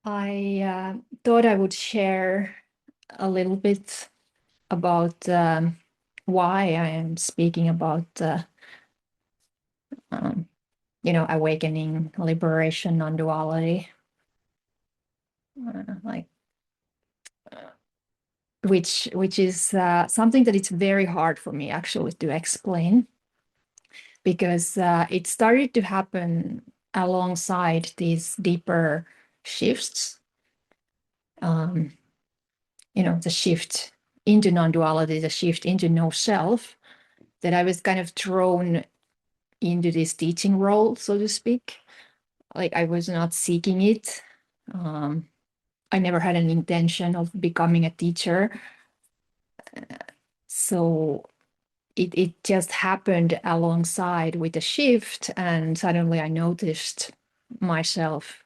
I thought I would share a little bit about why I am speaking about, um, awakening, liberation, non-duality, like which is something that it's very hard for me actually to explain because it started to happen alongside these deeper shifts. The shift into non-duality, the shift into no self, that I was kind of thrown into this teaching role, so to speak. Like I was not seeking it. I never had an intention of becoming a teacher. So it just happened alongside with the shift, and suddenly I noticed myself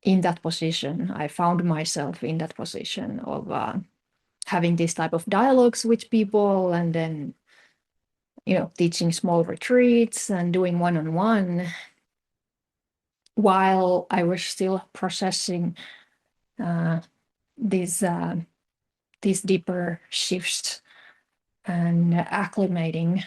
in that position. I found myself in that position of having this type of dialogues with people, and then teaching small retreats and doing one-on-one while I was still processing uh, these deeper shifts and acclimating.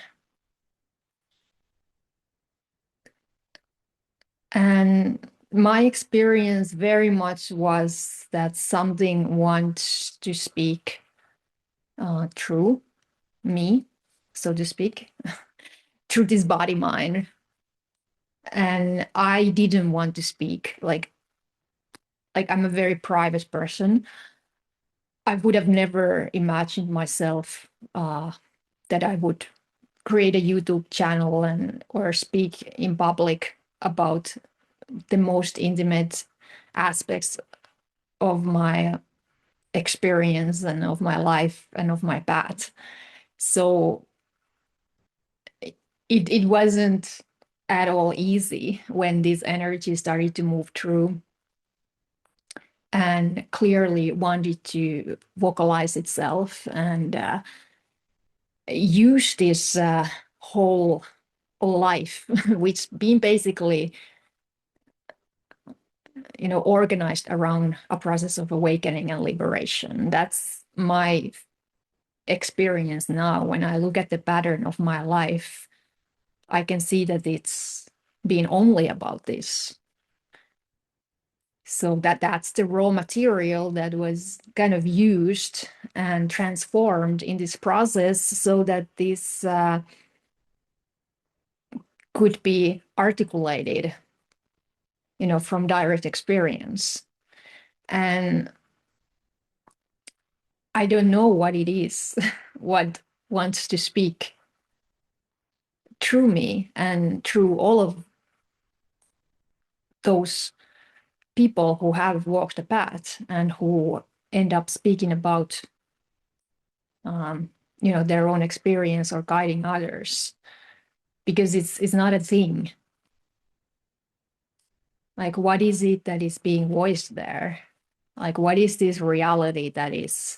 And my experience very much was that something wants to speak through me, so to speak, through this body mind. And I didn't want to speak. Like I'm a very private person. I would have never imagined myself that I would create a YouTube channel or speak in public about the most intimate aspects of my experience and of my life and of my path. So it wasn't at all easy when this energy started to move through and clearly wanted to vocalize itself and use this whole life, which being basically organized around a process of awakening and liberation. That's my experience now. When I look at the pattern of my life, I can see that it's been only about this. So that's the raw material that was kind of used and transformed in this process so that this could be articulated, from direct experience. And I don't know what it is, what wants to speak through me and through all of those people who have walked the path and who end up speaking about their own experience or guiding others, because it's not a thing. Like, what is it that is being voiced there? Like, what is this reality that is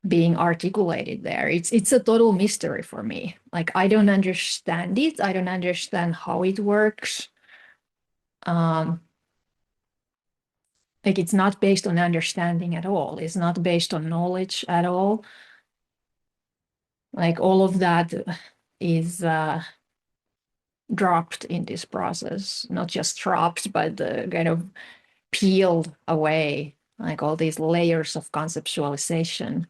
being articulated there? It's a total mystery for me. Like, I don't understand it. I don't understand how it works. Like, it's not based on understanding at all. It's not based on knowledge at all. Like, all of that is dropped in this process. Not just dropped, but kind of peeled away, like all these layers of conceptualization.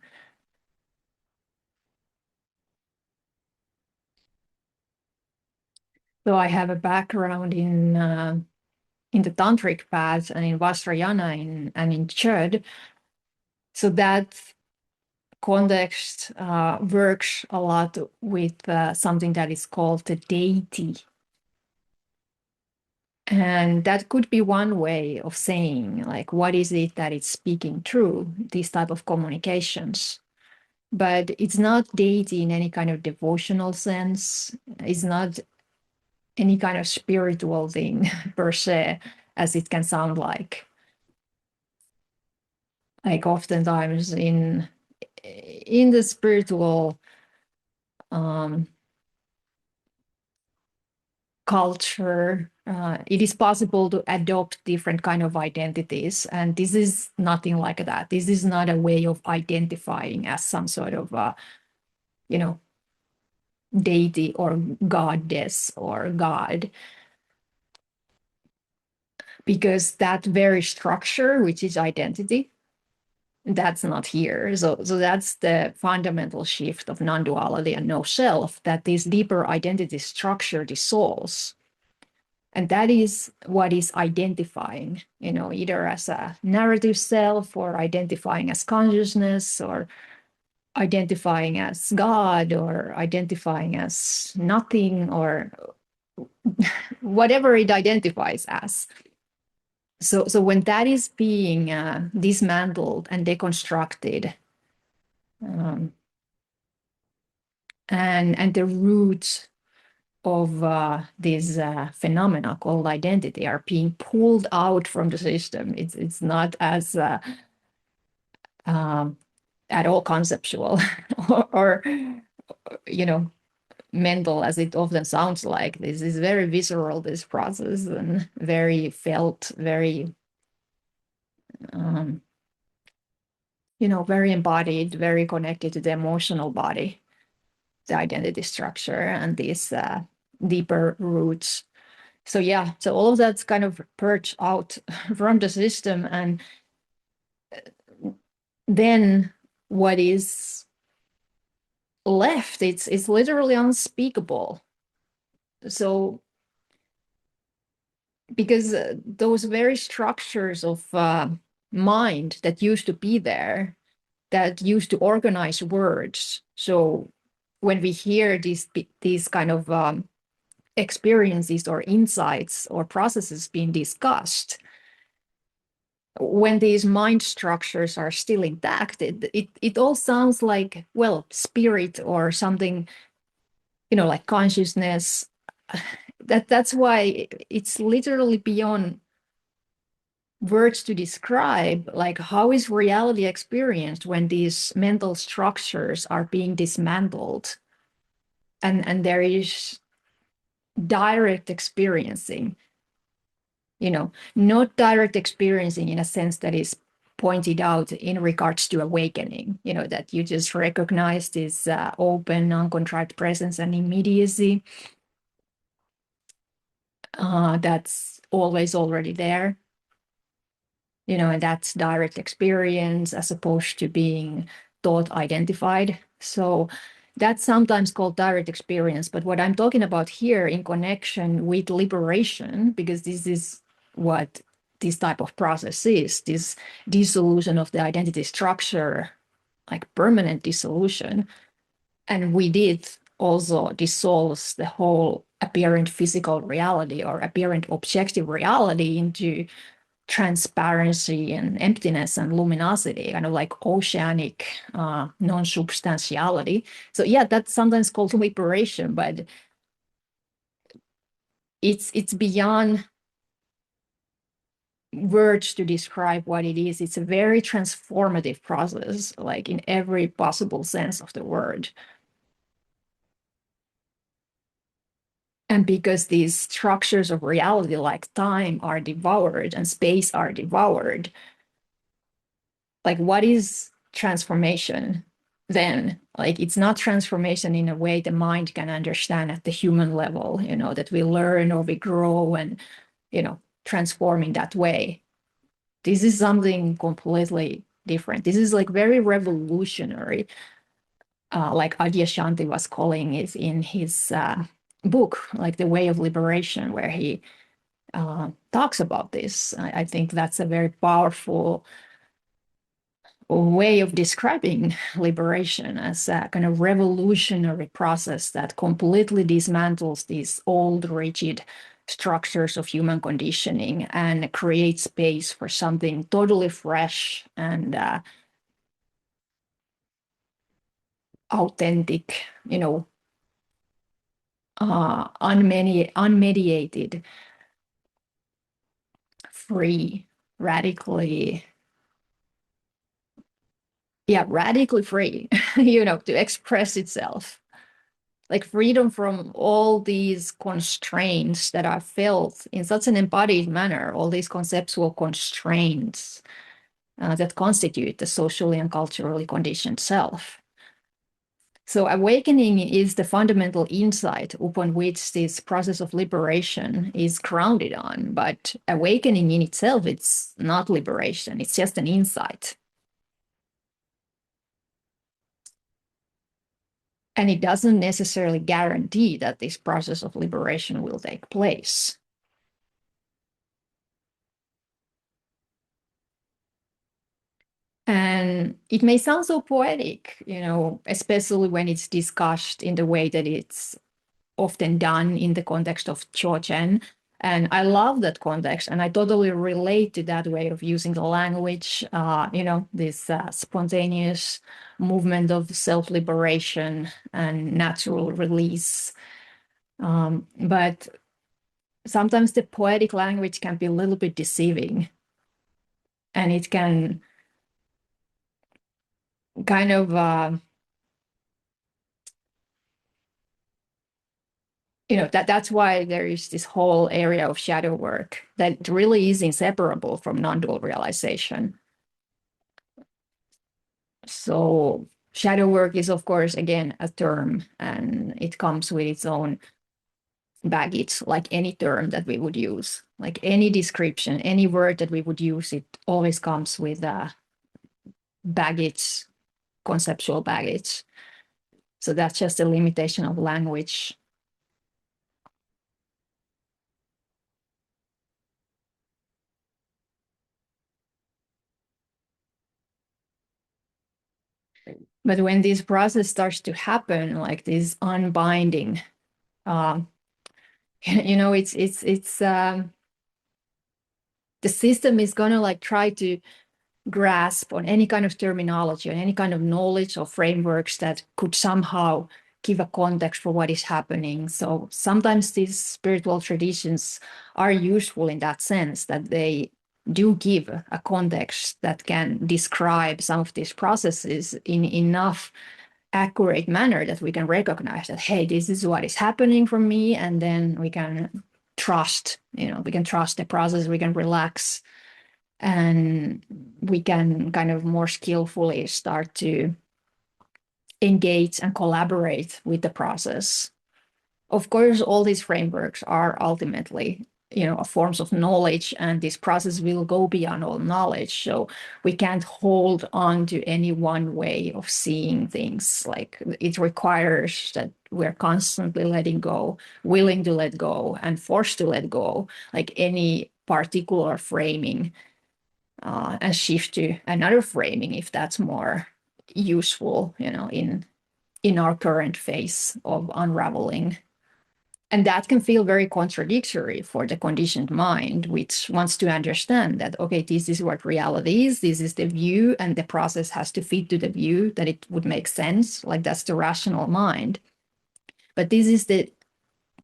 So I have a background in the tantric path and in Vajrayana and in Chud. So that context works a lot with something that is called the deity. And that could be one way of saying, like, what is it that it's speaking through these type of communications? But it's not deity in any kind of devotional sense. It's not any kind of spiritual thing per se, as it can sound like. Like oftentimes in the spiritual culture, it is possible to adopt different kind of identities, and this is nothing like that. This is not a way of identifying as some sort of deity or goddess or god, because that very structure, which is identity, that's not here. So that's the fundamental shift of non-duality and no self, that this deeper identity structure dissolves. And that is what is identifying, either as a narrative self, or identifying as consciousness, or identifying as God, or identifying as nothing, or whatever it identifies as. So when that is being dismantled and deconstructed, and the roots of this phenomena called identity are being pulled out from the system, it's not as at all conceptual or mental as it often sounds like. This is very visceral, this process, and very felt, very very embodied, very connected to the emotional body, the identity structure, and these deeper roots. So all of that's kind of purged out from the system, and then what is left, it's literally unspeakable. So because those very structures of mind that used to be there, that used to organize words. So when we hear these kind of experiences or insights or processes being discussed, when these mind structures are still intact, it all sounds like, well, spirit or something, like consciousness. That's why it's literally beyond words to describe, like, how is reality experienced when these mental structures are being dismantled, and there is direct experiencing, not direct experiencing in a sense that is pointed out in regards to awakening, that you just recognize this open, non-contrite presence and immediacy that's always already there, and that's direct experience as opposed to being thought identified. So that's sometimes called direct experience. But what I'm talking about here in connection with liberation, because this is what this type of process is, this dissolution of the identity structure, like permanent dissolution. And we did also dissolve the whole apparent physical reality or apparent objective reality into transparency and emptiness and luminosity, kind of like oceanic non-substantiality. So that's sometimes called liberation, but it's beyond words to describe what it is. It's a very transformative process, like in every possible sense of the word. And because these structures of reality, like time, are devoured and space are devoured, like, what is transformation then? Like, it's not transformation in a way the mind can understand at the human level, that we learn or we grow and, transform in that way. This is something completely different. This is like very revolutionary, like Adyashanti was calling it in his book, like The Way of Liberation, where he talks about this. I think that's a very powerful way of describing liberation, as a kind of revolutionary process that completely dismantles these old rigid structures of human conditioning and creates space for something totally fresh and authentic, unmediated, free, radically free, to express itself. like freedom from all these constraints that are felt in such an embodied manner, all these conceptual constraints that constitute the socially and culturally conditioned self. So awakening is the fundamental insight upon which this process of liberation is grounded on. But awakening in itself, it's not liberation, it's just an insight. And it doesn't necessarily guarantee that this process of liberation will take place. And it may sound so poetic, especially when it's discussed in the way that it's often done in the context of Chochen. And I love that context, and I totally relate to that way of using the language, this spontaneous movement of self-liberation and natural release. But sometimes the poetic language can be a little bit deceiving, and it can kind of that's why there is this whole area of shadow work that really is inseparable from non-dual realization. So shadow work is, of course, again, a term, and it comes with its own baggage, like any term that we would use, like any description, any word that we would use, it always comes with baggage, conceptual baggage. So that's just a limitation of language. But when this process starts to happen, like this unbinding, it's the system is gonna like try to grasp on any kind of terminology, on any kind of knowledge or frameworks that could somehow give a context for what is happening. So sometimes these spiritual traditions are useful in that sense, that they do give a context that can describe some of these processes in enough accurate manner that we can recognize that, hey, this is what is happening for me, and then we can trust, we can trust the process, we can relax, and we can kind of more skillfully start to engage and collaborate with the process. Of course, all these frameworks are ultimately forms of knowledge, and this process will go beyond all knowledge. So we can't hold on to any one way of seeing things. Like, it requires that we're constantly letting go, willing to let go, and forced to let go, like any particular framing, and shift to another framing if that's more useful, in our current phase of unraveling. And that can feel very contradictory for the conditioned mind, which wants to understand that, okay, this is what reality is, this is the view, and the process has to fit to the view, that it would make sense. Like, that's the rational mind. But this is the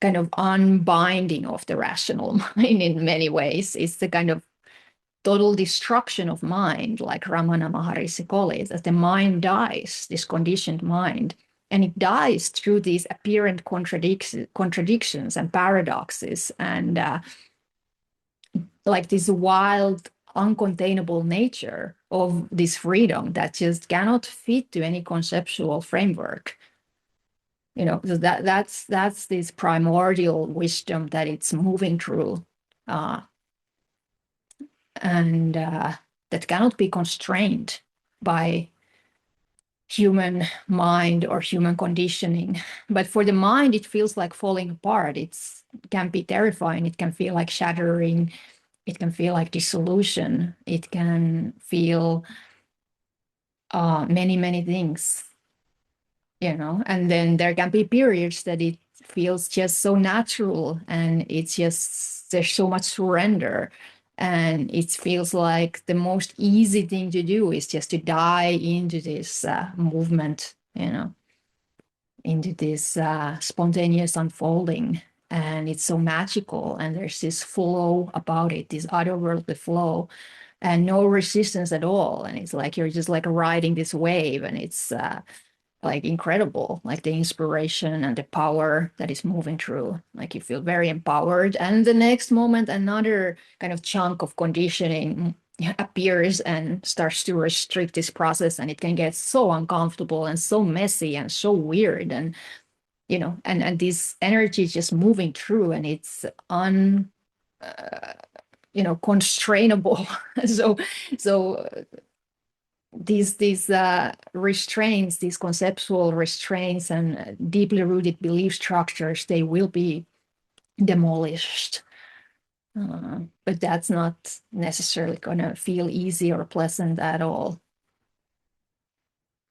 kind of unbinding of the rational mind in many ways. It's the kind of total destruction of mind, like Ramana Maharishi calls it, that the mind dies, this conditioned mind. And it dies through these apparent contradictions and paradoxes, and like this wild, uncontainable nature of this freedom that just cannot fit to any conceptual framework. So that's this primordial wisdom that it's moving through, and that cannot be constrained by human mind or human conditioning. But for the mind, it feels like falling apart. It can be terrifying. It can feel like shattering. It can feel like dissolution. It can feel many, many things, and then there can be periods that it feels just so natural, and it's just, there's so much surrender. And it feels like the most easy thing to do is just to dive into this movement, into this spontaneous unfolding. And it's so magical. And there's this flow about it, this otherworldly flow, and no resistance at all. And it's like you're just like riding this wave, and it's like incredible, like the inspiration and the power that is moving through. Like you feel very empowered, and the next moment another kind of chunk of conditioning appears and starts to restrict this process, and it can get so uncomfortable and so messy and so weird, and and this energy is just moving through, and it's constrainable. So these restraints, these conceptual restraints and deeply rooted belief structures, they will be demolished. But that's not necessarily going to feel easy or pleasant at all.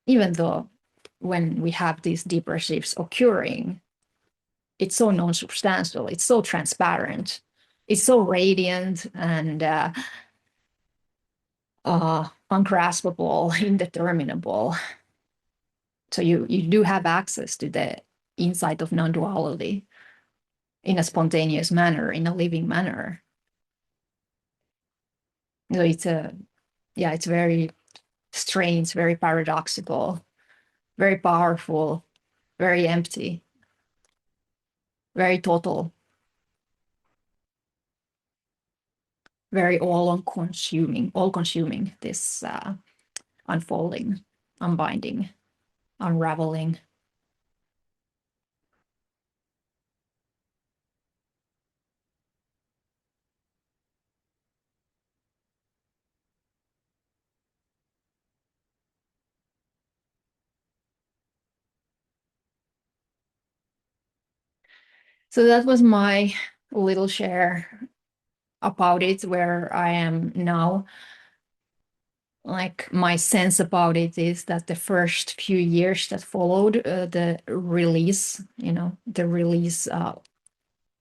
Even though when we have these deeper shifts occurring, it's so non-substantial, it's so transparent, it's so radiant and ungraspable, indeterminable. So you do have access to the insight of non-duality in a spontaneous manner, in a living manner. So it's very strange, very paradoxical, very powerful, very empty, very total, very all-consuming, this unfolding, unbinding, unraveling. So that was my little share about it, where I am now. Like my sense about it is that the first few years that followed the release,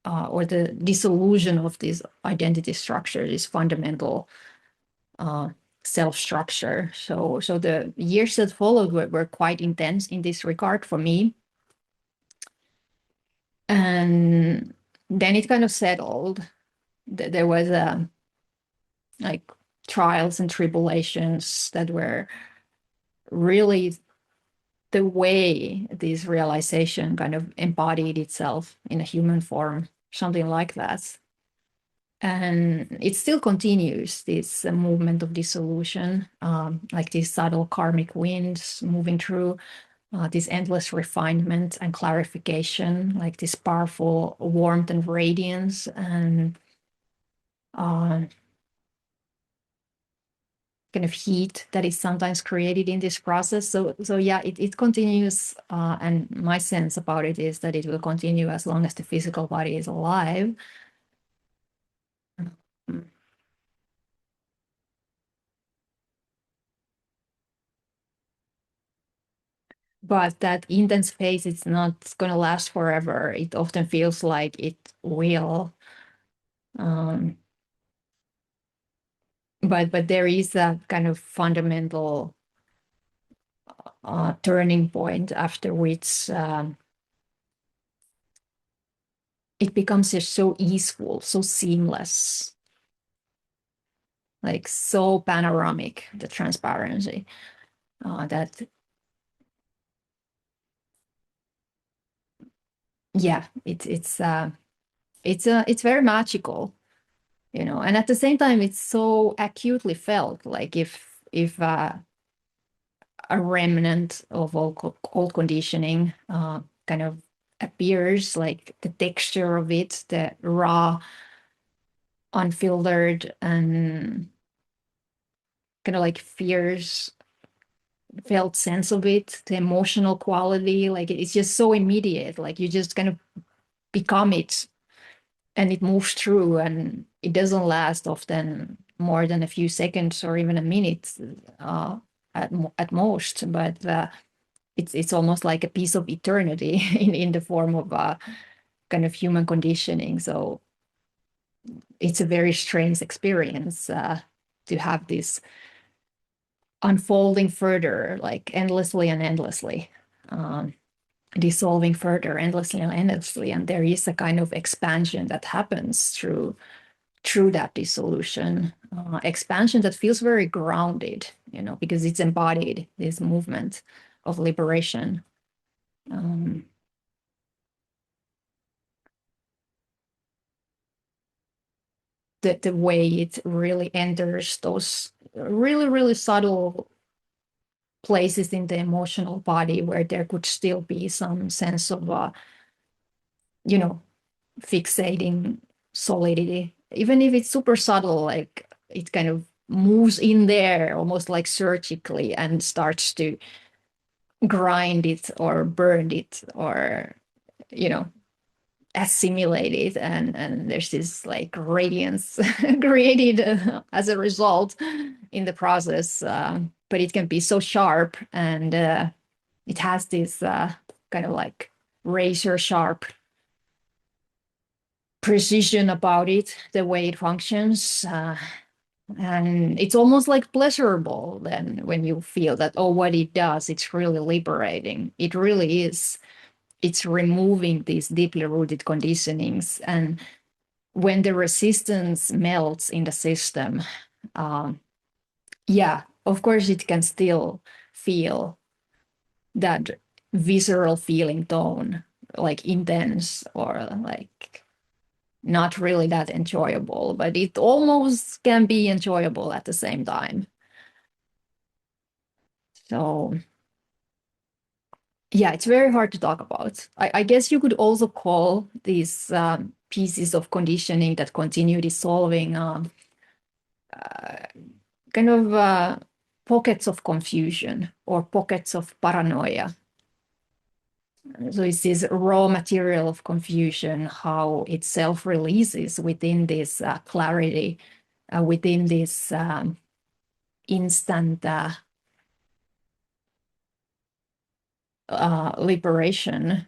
or the dissolution of this identity structure, this fundamental self-structure. So the years that followed were quite intense in this regard for me. And then it kind of settled. There was like trials and tribulations that were really the way this realization kind of embodied itself in a human form, something like that. And it still continues, this movement of dissolution, like these subtle karmic winds moving through, this endless refinement and clarification, like this powerful warmth and radiance, and kind of heat that is sometimes created in this process. So yeah, it continues, and my sense about it is that it will continue as long as the physical body is alive. But that intense phase, it's not going to last forever. It often feels like it will. But there is a kind of fundamental turning point after which it becomes just so easeful, so seamless, like so panoramic, the transparency, that yeah, it's very magical, and at the same time it's so acutely felt, like if a remnant of old conditioning kind of appears, like the texture of it, the raw, unfiltered, and kind of like fierce felt sense of it, the emotional quality, like it's just so immediate, like you just kind of become it, and it moves through, and it doesn't last often more than a few seconds or even a minute at most, but it's almost like a piece of eternity in the form of kind of human conditioning. So it's a very strange experience to have this unfolding further, like endlessly and endlessly, dissolving further endlessly and endlessly. And there is a kind of expansion that happens through that dissolution, expansion that feels very grounded, because it's embodied, this movement. of liberation. The way it really enters those really, really subtle places in the emotional body where there could still be some sense of, fixating solidity, even if it's super subtle, like it kind of moves in there almost like surgically and starts to grind it or burn it or, assimilate it, and there's this like radiance created as a result in the process, but it can be so sharp, and it has this kind of like razor sharp precision about it, the way it functions, and it's almost like pleasurable then when you feel that, oh, what it does, it's really liberating. It really is. It's removing these deeply rooted conditionings. And when the resistance melts in the system, yeah, of course, it can still feel that visceral feeling tone, like intense or like not really that enjoyable, but it almost can be enjoyable at the same time. So yeah, it's very hard to talk about. I guess you could also call these pieces of conditioning that continue dissolving kind of pockets of confusion or pockets of paranoia. So it's this raw material of confusion, how it self-releases within this clarity, within this instant liberation,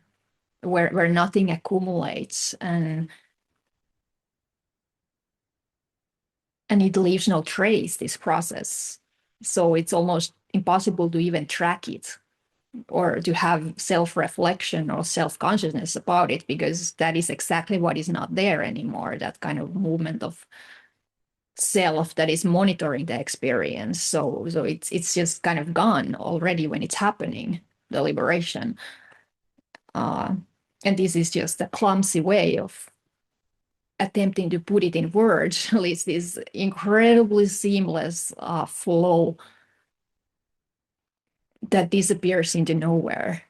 where nothing accumulates and it leaves no trace, this process. So it's almost impossible to even track it or to have self-reflection or self-consciousness about it, because that is exactly what is not there anymore, that kind of movement of self that is monitoring the experience. So it's just kind of gone already when it's happening, the liberation. And this is just a clumsy way of attempting to put it in words. It's this incredibly seamless flow that disappears into nowhere,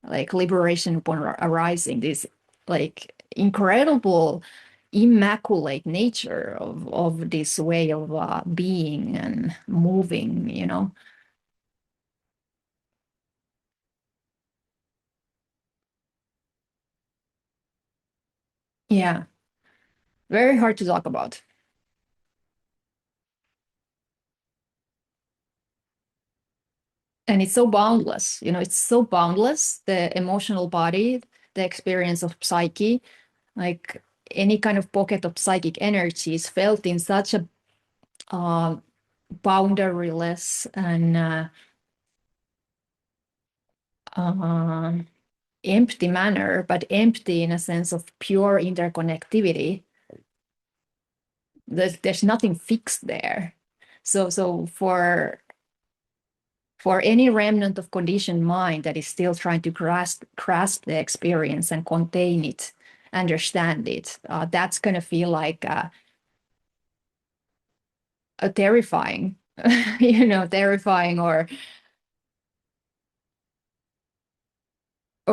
like liberation upon arising, this like incredible immaculate nature of this way of being and moving, Yeah, very hard to talk about. And it's so boundless, it's so boundless, the emotional body, the experience of psyche, like any kind of pocket of psychic energy is felt in such a uh, boundaryless and uh, empty manner, but empty in a sense of pure interconnectivity. There's nothing fixed there. So for any remnant of conditioned mind that is still trying to grasp the experience and contain it, understand it, that's going to feel like a terrifying, terrifying or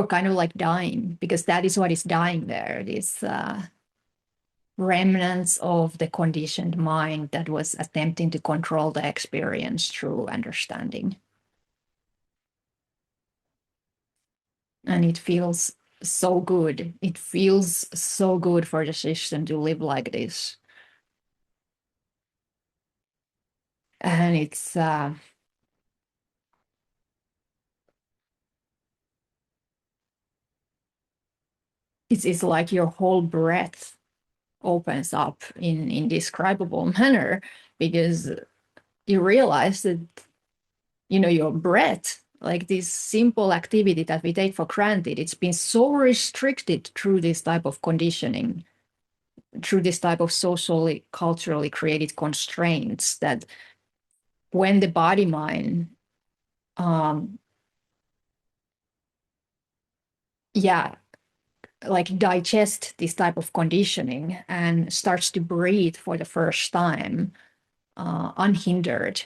kind of like dying, because that is what is dying there. These remnants of the conditioned mind that was attempting to control the experience through understanding. And it feels so good. It feels so good for the system to live like this. And it's like your whole breath opens up in indescribable manner, because you realize that your breath, like this simple activity that we take for granted, it's been so restricted through this type of conditioning, through this type of socially culturally created constraints, that when the body mind yeah, like digest this type of conditioning and starts to breathe for the first time, unhindered.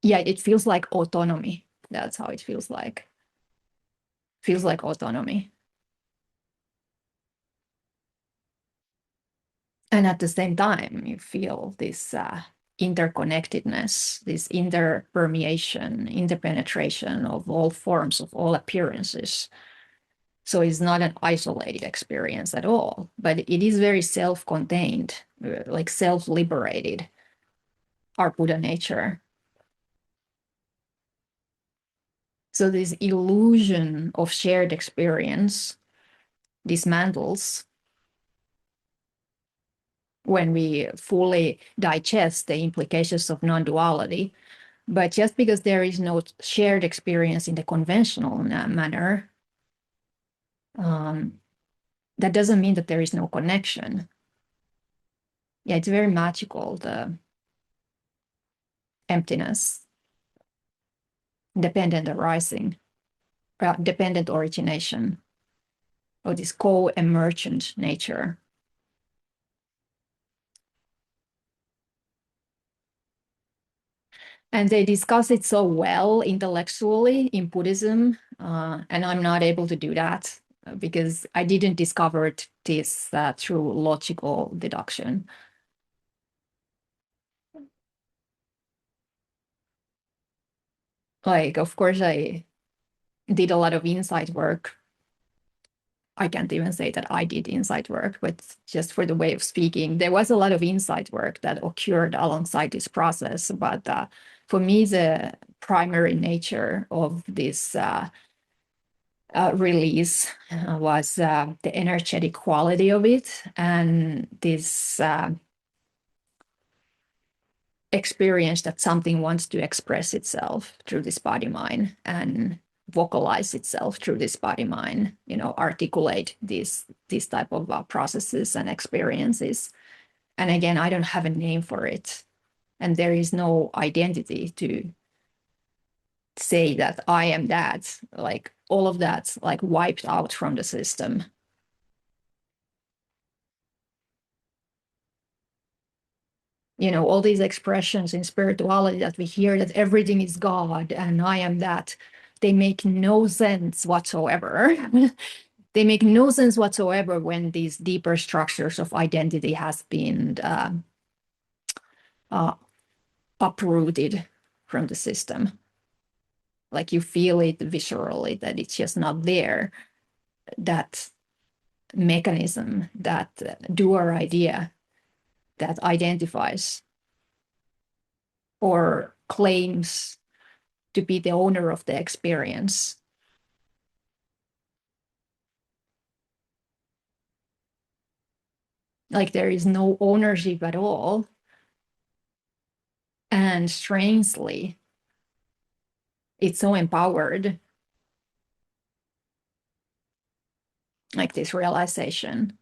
Yeah, it feels like autonomy. That's how it feels like. Feels like autonomy. And at the same time, you feel this interconnectedness, this interpermeation, interpenetration of all forms, of all appearances. So it's not an isolated experience at all, but it is very self-contained, like self-liberated, our Buddha nature. So this illusion of shared experience dismantles when we fully digest the implications of non-duality. But just because there is no shared experience in the conventional manner, that doesn't mean that there is no connection. Yeah, it's very magical, the emptiness, dependent arising, dependent origination, or this co-emergent nature. And they discuss it so well intellectually in Buddhism, and I'm not able to do that because I didn't discover this through logical deduction. Like, of course, I did a lot of insight work. I can't even say that I did insight work, but just for the way of speaking, there was a lot of insight work that occurred alongside this process. But for me, the primary nature of this release was the energetic quality of it and this experience that something wants to express itself through this body mind and vocalize itself through this body mind, articulate these type of processes and experiences. And again, I don't have a name for it, and there is no identity to say that I am that. Like all of that like wiped out from the system. All these expressions in spirituality that we hear, that everything is God and I am that, they make no sense whatsoever. They make no sense whatsoever when these deeper structures of identity has been uh, uprooted from the system. Like you feel it viscerally that it's just not there. That mechanism, that doer idea that identifies or claims to be the owner of the experience. Like there is no ownership at all. And strangely, it's so empowered, like this realization.